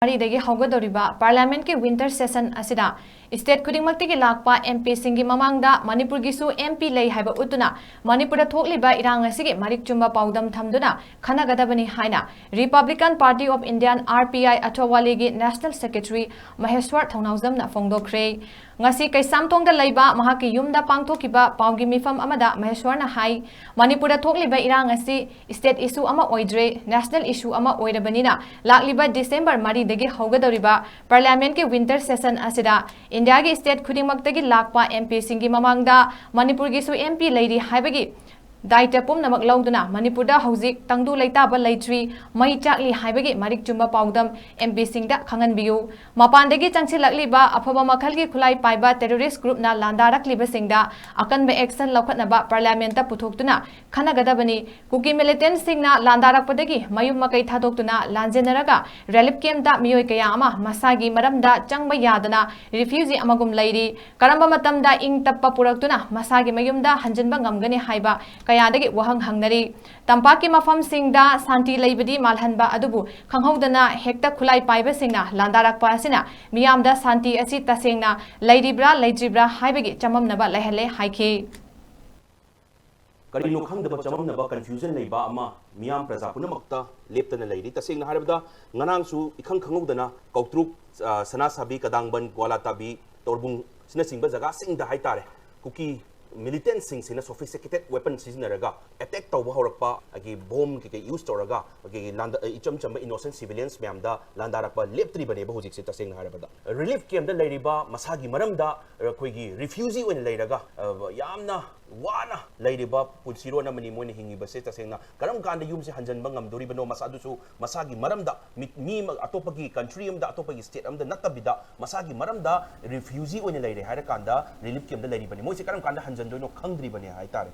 Maridagi haugadoriba Parliament ki winter session asida state khudingmakti lakpa MP singi mamangda Manipur gisu MP lei haiba utuna Manipur thokliba irang asigi marik chumba paudam thamduna khanagadabani haina Republican Party of Indian RPI Athawaligi National Secretary Maheshwar Thongnauzamna phongdokre ngasi kaisamtongda leiba mahaki yumda pangthokiba paugi mifam amada Maheshwarna hai Manipur thokliba irang asi state issue ama oidre national issue ama oirabanina lakliba December mari dagi haugadoriba Parliament ki winter session asida India ki state khudingmaktagi lakpa MP singi mamangda Manipur gisu MP leiri haibagi Daita pum namak lauduna Manipurda hauzik tangdu leitaba leitri mai chakli haibagi marik chumba paudam MP singda khanganbiyu mapandagi changsilakliba afaba makhalgi khulai paiba terrorist group na landarakliba singda akanba action laukhatnaba parliament ta puthoktuna khanagadabani kuki militant singna landarakpadagi mayum makai thadoktuna lanjenaraga relief camp da miyoi kaya ama masagi maramda changba yadana refugee amagum leiri karamba matamda ing tappa puraktuna masagi mayumda hanjanba ngamgani haiba kayadagi wahang hangnari tampaki mafam singda santi leibadi malhanba adubu khanghaudana hekta khulai paiba singna landarakpa asina miyamda santi asi tasengna leiribra leitribra haibagi chamamnaba lehale haiki karino khangdaba chamamnaba confusion leiba ama miyam praja punamakta leptana leiri tasengna haribda nganangsu ikhang khanghaudana kautruk sana sabi kadangban gwalatabi torbung sina singba jaga singda haitare kuki militant sing sina sophisticated weapon sizinaraga attack tawba horakpa agi bomb ke use toraga agi landa icham chamba innocent civilians myamda landarakpa leptri bane ba hojik se taseng harabada relief camp da leiriba masagi maramda koigi refugee oin leiraga yamna wana leiriba punsiro na mani moni hingi base tasengna karam kanda yum se hanjan bangam dori bano masadusu masagi maramda mi atopagi country amda atopagi state amda natabida masagi maramda refugee oin leire harakanda relief camp da leiriba ni moi se karam kanda hanjan doino khangdri bane haitare